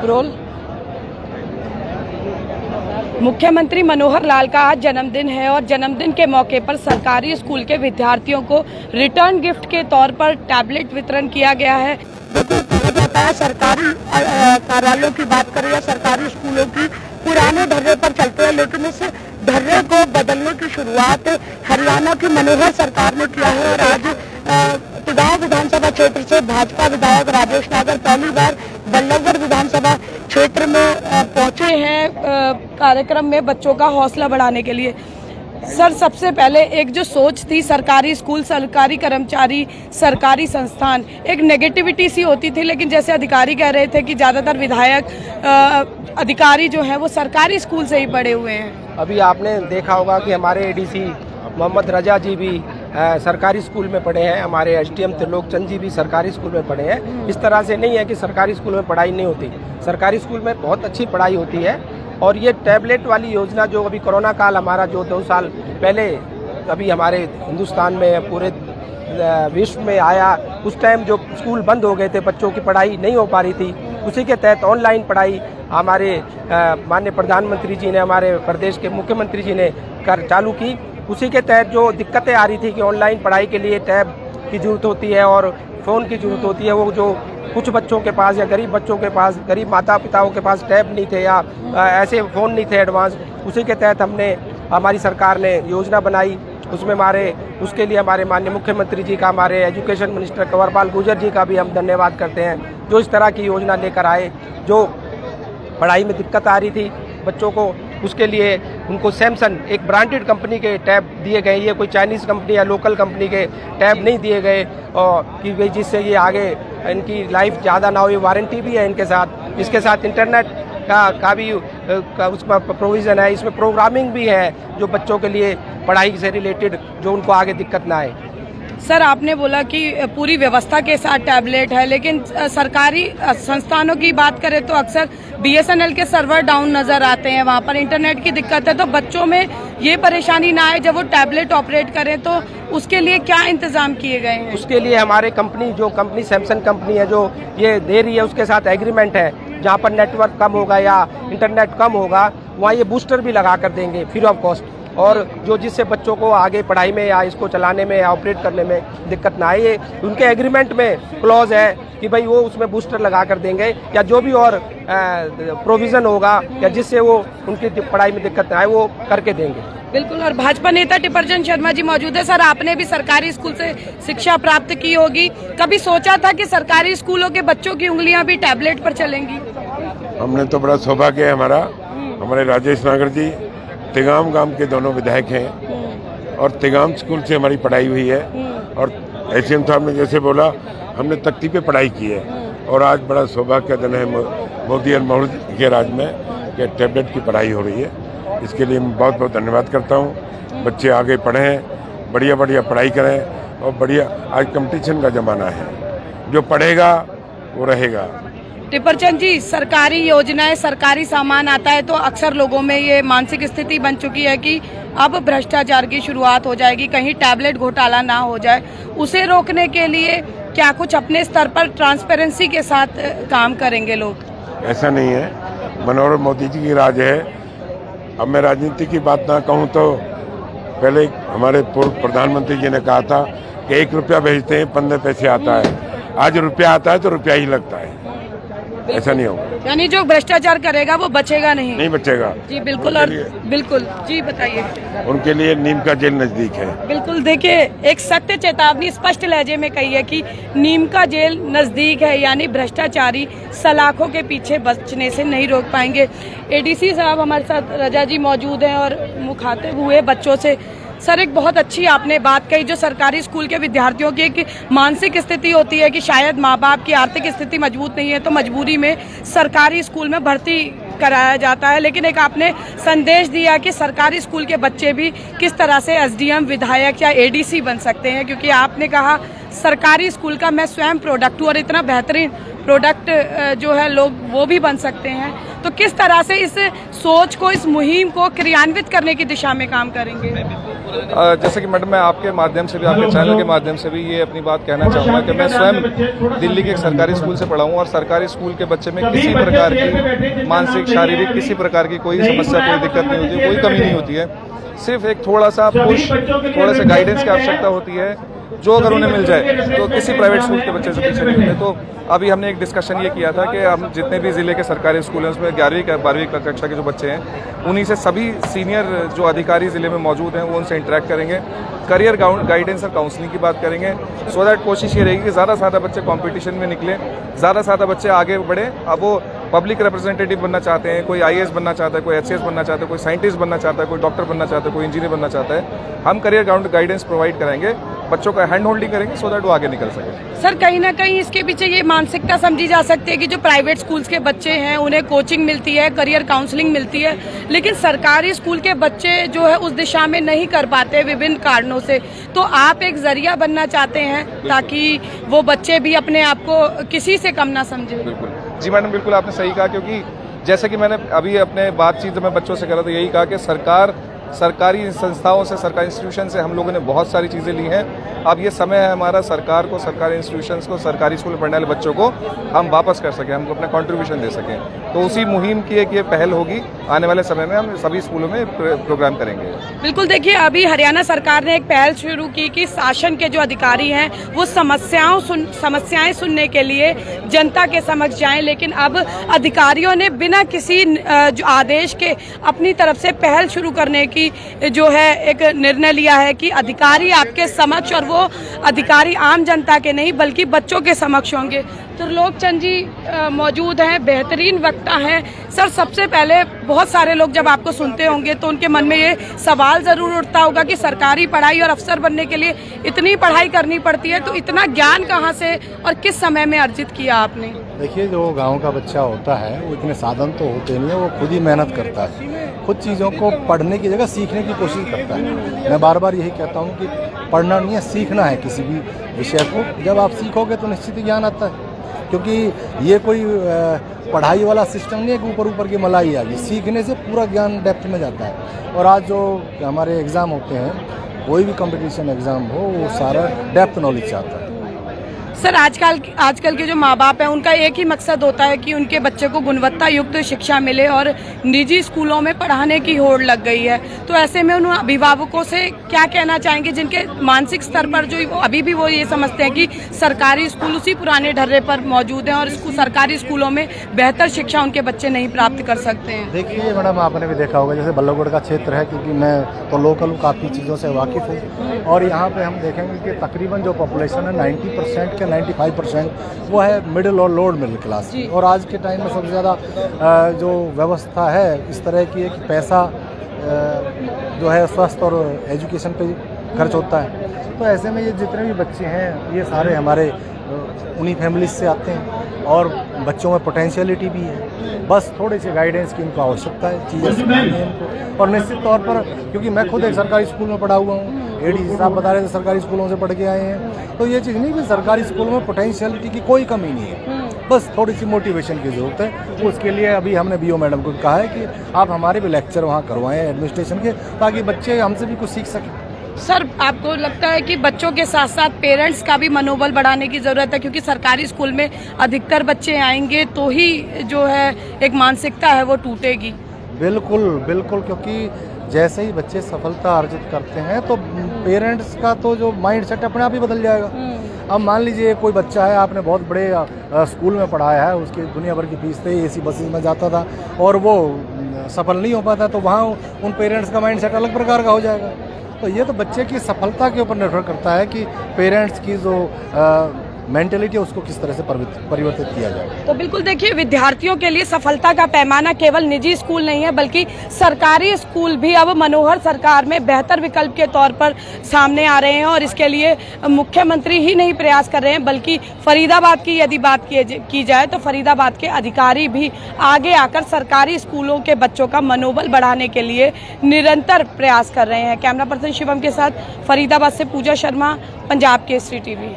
Role. मुख्यमंत्री मनोहर लाल का आज जन्मदिन है और जन्मदिन के मौके पर सरकारी स्कूल के विद्यार्थियों को रिटर्न गिफ्ट के तौर पर टैबलेट वितरण किया गया है। सरकारी कार्यालयों की बात करें या सरकारी स्कूलों की, पुराने ढर्रे पर चलते हैं, लेकिन इस ढर्रे को बदलने की शुरुआत हरियाणा की मनोहर सरकार ने किया है। और आज तिगांव विधानसभा क्षेत्र से भाजपा विधायक राजेश नागर पहली बार बल्लभगढ़ विधानसभा क्षेत्र में पहुंचे हैं कार्यक्रम में बच्चों का हौसला बढ़ाने के लिए। सर, सबसे पहले एक जो सोच थी, सरकारी स्कूल, सरकारी कर्मचारी, सरकारी संस्थान, एक नेगेटिविटी सी होती थी, लेकिन जैसे अधिकारी कह रहे थे कि ज़्यादातर विधायक अधिकारी जो हैं वो सरकारी स्कूल से ही पढ़े हुए हैं। अभी आपने देखा होगा कि हमारे एडीसी मोहम्मद रजा जी भी सरकारी स्कूल में पढ़े हैं, हमारे एसडीएम त्रिलोक चंद जी भी सरकारी स्कूल में पढ़े हैं। इस तरह से नहीं है कि सरकारी स्कूल में पढ़ाई नहीं होती, सरकारी स्कूल में बहुत अच्छी पढ़ाई होती है। और ये टैबलेट वाली योजना जो अभी कोरोना काल हमारा जो 2 साल पहले अभी हमारे हिंदुस्तान में पूरे विश्व में आया, उस टाइम जो स्कूल बंद हो गए थे, बच्चों की पढ़ाई नहीं हो पा रही थी, उसी के तहत ऑनलाइन पढ़ाई हमारे माननीय प्रधानमंत्री जी ने, हमारे प्रदेश के मुख्यमंत्री जी ने चालू की। उसी के तहत जो दिक्कतें आ रही थी कि ऑनलाइन पढ़ाई के लिए टैब की ज़रूरत होती है और फ़ोन की ज़रूरत होती है, वो जो कुछ बच्चों के पास या गरीब बच्चों के पास, गरीब माता पिताओं के पास टैब नहीं थे या ऐसे फ़ोन नहीं थे एडवांस, उसी के तहत हमारी सरकार ने योजना बनाई। उसमें उसके लिए हमारे माननीय मुख्यमंत्री जी का, हमारे एजुकेशन मिनिस्टर कंवरपाल गुर्जर जी का भी हम धन्यवाद करते हैं, जो इस तरह की योजना लेकर आए। जो पढ़ाई में दिक्कत आ रही थी बच्चों को, उसके लिए उनको सैमसंग एक ब्रांडेड कंपनी के टैब दिए गए। ये कोई चाइनीज़ कंपनी या लोकल कंपनी के टैब नहीं दिए गए, और कि भाई जिससे ये आगे इनकी लाइफ ज़्यादा ना हो, ये वारंटी भी है इनके साथ। इसके साथ इंटरनेट का भी उसका प्रोविज़न है, इसमें प्रोग्रामिंग भी है, जो बच्चों के लिए पढ़ाई से रिलेटेड जो उनको आगे दिक्कत ना आए। सर, आपने बोला कि पूरी व्यवस्था के साथ टैबलेट है, लेकिन सरकारी संस्थानों की बात करें तो अक्सर बीएसएनएल के सर्वर डाउन नजर आते हैं, वहाँ पर इंटरनेट की दिक्कत है। तो बच्चों में ये परेशानी ना आए जब वो टैबलेट ऑपरेट करें, तो उसके लिए क्या इंतजाम किए गए हैं? उसके लिए हमारे कंपनी सैमसंग कंपनी है जो ये दे रही है, उसके साथ एग्रीमेंट है। जहाँ पर नेटवर्क कम होगा या इंटरनेट कम होगा, वहाँ ये बूस्टर भी लगा कर देंगे फ्री ऑफ कॉस्ट, और जो जिससे बच्चों को आगे पढ़ाई में या इसको चलाने में या ऑपरेट करने में दिक्कत ना आए। ये उनके एग्रीमेंट में क्लॉज है कि भाई वो उसमें बूस्टर लगा कर देंगे, या जो भी और प्रोविज़न होगा या जिससे वो उनकी पढ़ाई में दिक्कत ना आए, वो करके देंगे। बिल्कुल। और भाजपा नेता टिपरचंद शर्मा जी मौजूद है। सर, आपने भी सरकारी स्कूल से शिक्षा प्राप्त की होगी, कभी सोचा था कि सरकारी स्कूलों के बच्चों की उंगलियां भी टैबलेट पर चलेंगी? हमने तो बड़ा सौभाग्य है हमारे राजेश नागर जी तिगांव गांव के दोनों विधायक हैं, और तिगांव स्कूल से हमारी पढ़ाई हुई है। और एसडीएम साहब ने जैसे बोला, हमने तख्ती पे पढ़ाई की है, और आज बड़ा सौभाग्य दिन है मोदी और मोदी के राज में कि टैबलेट की पढ़ाई हो रही है। इसके लिए मैं बहुत बहुत धन्यवाद करता हूँ। बच्चे आगे पढ़ें, बढ़िया बढ़िया पढ़ाई करें, और बढ़िया, आज कंपटीशन का ज़माना है, जो पढ़ेगा वो रहेगा। टिपरचंद जी, सरकारी योजनाएं, सरकारी सामान आता है तो अक्सर लोगों में ये मानसिक स्थिति बन चुकी है कि अब भ्रष्टाचार की शुरुआत हो जाएगी, कहीं टैबलेट घोटाला ना हो जाए। उसे रोकने के लिए क्या कुछ अपने स्तर पर ट्रांसपेरेंसी के साथ काम करेंगे लोग? ऐसा नहीं है, मनोहर मोदी जी की राज है। अब मैं राजनीति की बात ना कहूँ तो पहले हमारे पूर्व प्रधानमंत्री जी ने कहा था कि 1 रुपया भेजते हैं 15 पैसे आता है। आज रुपया आता है तो रुपया ही लगता है, ऐसा नहीं होगा। यानी जो भ्रष्टाचार करेगा वो बचेगा नहीं बचेगा जी। बिल्कुल। और बिल्कुल जी, बताइए। उनके लिए नीम का जेल नजदीक है। बिल्कुल। देखिए, एक सख्त चेतावनी स्पष्ट लहजे में कही है कि नीम का जेल नजदीक है, यानी भ्रष्टाचारी सलाखों के पीछे बचने से नहीं रोक पाएंगे। एडीसी साहब हमारे साथ रजा जी मौजूद हैं और मुखातिब हुए बच्चों से। सर, एक बहुत अच्छी आपने बात कही, जो सरकारी स्कूल के विद्यार्थियों की एक मानसिक स्थिति होती है कि शायद माँ बाप की आर्थिक स्थिति मजबूत नहीं है तो मजबूरी में सरकारी स्कूल में भर्ती कराया जाता है, लेकिन एक आपने संदेश दिया कि सरकारी स्कूल के बच्चे भी किस तरह से एसडीएम, विधायक या एडीसी बन सकते हैं, क्योंकि आपने कहा सरकारी स्कूल का मैं स्वयं प्रोडक्ट हूँ और इतना बेहतरीन प्रोडक्ट जो है लोग वो भी बन सकते हैं। तो किस तरह से इस सोच को, इस मुहिम को क्रियान्वित करने की दिशा में काम करेंगे? जैसे कि मैडम मैं आपके माध्यम से भी, आपके चैनल के माध्यम से भी ये अपनी बात कहना चाहूँगा कि मैं स्वयं दिल्ली के एक सरकारी स्कूल से पढ़ा हूँ और सरकारी स्कूल के बच्चे में किसी प्रकार की मानसिक, शारीरिक किसी प्रकार की कोई समस्या, कोई दिक्कत नहीं होती है, कोई कमी नहीं होती है। सिर्फ एक थोड़ा सा पुश, थोड़े से गाइडेंस की आवश्यकता होती है, जो अगर उन्हें मिल जाए तो किसी प्राइवेट स्कूल के बच्चे से पीछे नहीं होते। तो अभी हमने एक डिस्कशन ये किया था कि हम जितने भी ज़िले के सरकारी स्कूल हैं उसमें 11वीं 12वीं कक्षा के जो बच्चे हैं उन्हीं से सभी सीनियर जो अधिकारी ज़िले में मौजूद हैं वो उनसे इंटरेक्ट करेंगे, करियर गाइडेंस और काउंसलिंग की बात करेंगे। सो दैट कोशिश ये रहेगी कि ज़्यादा से ज़्यादा बच्चे कंपटीशन में निकलें, ज़्यादा से ज़्यादा बच्चे आगे बढ़ें। अब वो पब्लिक रिप्रेजेंटेटिव बनना चाहते हैं, कोई IAS बनना चाहता है, कोई HCS बनना चाहता है, कोई साइंटिस्ट बनना चाहता है, कोई डॉक्टर बनना चाहता है, कोई इंजीनियर बनना चाहता है, हम करियर गाइडेंस प्रोवाइड कराएंगे, बच्चों का हैंड होल्डिंग करेंगे सो दैट वो आगे निकल सके। सर कहीं ना कहीं इसके पीछे ये मानसिकता समझी जा सकती है कि जो प्राइवेट स्कूल्स के बच्चे हैं उन्हें कोचिंग मिलती है, करियर काउंसलिंग मिलती है, लेकिन सरकारी स्कूल के बच्चे जो है उस दिशा में नहीं कर पाते विभिन्न कारणों से। तो आप एक जरिया बनना चाहते हैं ताकि वो बच्चे भी अपने आप को किसी से कम ना समझें। बिल्कुल जी मैडम, बिल्कुल आपने सही कहा, क्योंकि जैसे कि मैंने अभी अपने बातचीत में बच्चों से करा तो यही कहा कि सरकारी संस्थाओं से, सरकारी इंस्टीट्यूशन से हम लोगों ने बहुत सारी चीज़ें ली हैं। अब ये समय है हमारा सरकार को, सरकारी इंस्टीट्यूशंस को, सरकारी स्कूल में पढ़ने वाले बच्चों को हम वापस कर सकें, हमको अपना कंट्रीब्यूशन दे सकें। तो उसी मुहिम की एक ये पहल होगी, आने वाले समय में हम सभी स्कूलों में प्रोग्राम करेंगे। बिल्कुल, देखिए अभी हरियाणा सरकार ने एक पहल शुरू की कि शासन के जो अधिकारी हैं वो समस्याएं सुनने के लिए जनता के समक्ष जाएं, लेकिन अब अधिकारियों ने बिना किसी जो आदेश के अपनी तरफ से पहल शुरू करने की जो है एक निर्णय लिया है कि अधिकारी आपके समक्ष, और वो अधिकारी आम जनता के नहीं बल्कि बच्चों के समक्ष होंगे। त्रिलोक चंद जी मौजूद हैं, बेहतरीन वक्ता हैं। सर सबसे पहले बहुत सारे लोग जब आपको सुनते होंगे तो उनके मन में ये सवाल ज़रूर उठता होगा कि सरकारी पढ़ाई और अफसर बनने के लिए इतनी पढ़ाई करनी पड़ती है, तो इतना ज्ञान कहाँ से और किस समय में अर्जित किया आपने? देखिए, जो गांव का बच्चा होता है वो इतने साधन तो होते नहीं है, वो खुद ही मेहनत करता है, खुद चीज़ों को पढ़ने की जगह सीखने की कोशिश करता है। मैं बार बार यही कहता हूँ कि पढ़ना नहीं है, सीखना है किसी भी विषय को। जब आप सीखोगे तो निश्चित ही ज्ञान आता है, क्योंकि ये कोई पढ़ाई वाला सिस्टम नहीं है कि ऊपर ऊपर की मलाई आ गई। सीखने से पूरा ज्ञान डेप्थ में जाता है। और आज जो हमारे एग्ज़ाम होते हैं, कोई भी कंपटीशन एग्ज़ाम हो, वो सारा डेप्थ नॉलेज चाहता है। सर आजकल के जो माँ बाप हैं उनका एक ही मकसद होता है कि उनके बच्चे को गुणवत्ता युक्त शिक्षा मिले, और निजी स्कूलों में पढ़ाने की होड़ लग गई है। तो ऐसे में उन अभिभावकों से क्या कहना चाहेंगे जिनके मानसिक स्तर पर जो अभी भी वो ये समझते हैं कि सरकारी स्कूल उसी पुराने ढर्रे पर मौजूद हैं और सरकारी स्कूलों में बेहतर शिक्षा उनके बच्चे नहीं प्राप्त कर सकते हैं? देखिए मैडम, आपने भी देखा होगा, जैसे बल्लभगढ़ का क्षेत्र है, क्योंकि मैं तो लोकल काफ़ी चीज़ों से वाकिफ़ हूँ, और यहाँ पे हम देखेंगे कि तकरीबन जो पॉपुलेशन है 90% के 95% वो है मिडिल और लोअर मिडिल क्लास। और आज के टाइम में सबसे ज़्यादा जो व्यवस्था है इस तरह की है कि पैसा जो है स्वास्थ्य और एजुकेशन पे खर्च होता है। तो ऐसे में ये जितने भी बच्चे हैं ये सारे हमारे उन्हीं फैमिलीज से आते हैं, और बच्चों में पोटेंशियलिटी भी है, बस थोड़ी सी गाइडेंस की उनको आवश्यकता है, चीज़ें सिखानी है उनको। और निश्चित तौर पर, क्योंकि मैं खुद एक सरकारी स्कूल में पढ़ा हुआ हूँ, ADC साहब बता रहे थे सरकारी स्कूलों से पढ़ के आए हैं, तो ये चीज़ नहीं कि सरकारी स्कूलों में पोटेंशियलिटी की कोई कमी नहीं है, बस थोड़ी सी मोटिवेशन की ज़रूरत है। उसके लिए अभी हमने BO मैडम को कहा है कि आप हमारे भी लेक्चर वहाँ करवाएं एडमिनिस्ट्रेशन के, ताकि बच्चे हमसे भी कुछ सीख सकें। सर आपको लगता है कि बच्चों के साथ साथ पेरेंट्स का भी मनोबल बढ़ाने की ज़रूरत है, क्योंकि सरकारी स्कूल में अधिकतर बच्चे आएंगे तो ही जो है एक मानसिकता है वो टूटेगी? बिल्कुल बिल्कुल, क्योंकि जैसे ही बच्चे सफलता अर्जित करते हैं तो पेरेंट्स का तो जो माइंड सेट अपने आप ही बदल जाएगा। अब मान लीजिए कोई बच्चा है, आपने बहुत बड़े स्कूल में पढ़ाया है, उसकी दुनिया भर की फीस थे, AC बसेस में जाता था और वो सफल नहीं हो पाता, तो वहाँ उन पेरेंट्स का माइंड सेट अलग प्रकार का हो जाएगा। तो ये तो बच्चे की सफलता के ऊपर निर्भर करता है कि पेरेंट्स की जो मेंटेलिटी है उसको किस तरह से परिवर्तित किया जाए। तो बिल्कुल देखिए, विद्यार्थियों के लिए सफलता का पैमाना केवल निजी स्कूल नहीं है, बल्कि सरकारी स्कूल भी अब मनोहर सरकार में बेहतर विकल्प के तौर पर सामने आ रहे हैं, और इसके लिए मुख्यमंत्री ही नहीं प्रयास कर रहे हैं, बल्कि फरीदाबाद की यदि बात की जाए तो फरीदाबाद के अधिकारी भी आगे आकर सरकारी स्कूलों के बच्चों का मनोबल बढ़ाने के लिए निरंतर प्रयास कर रहे हैं। कैमरा पर्सन शिवम के साथ फरीदाबाद से पूजा शर्मा, पंजाब केसरी TV।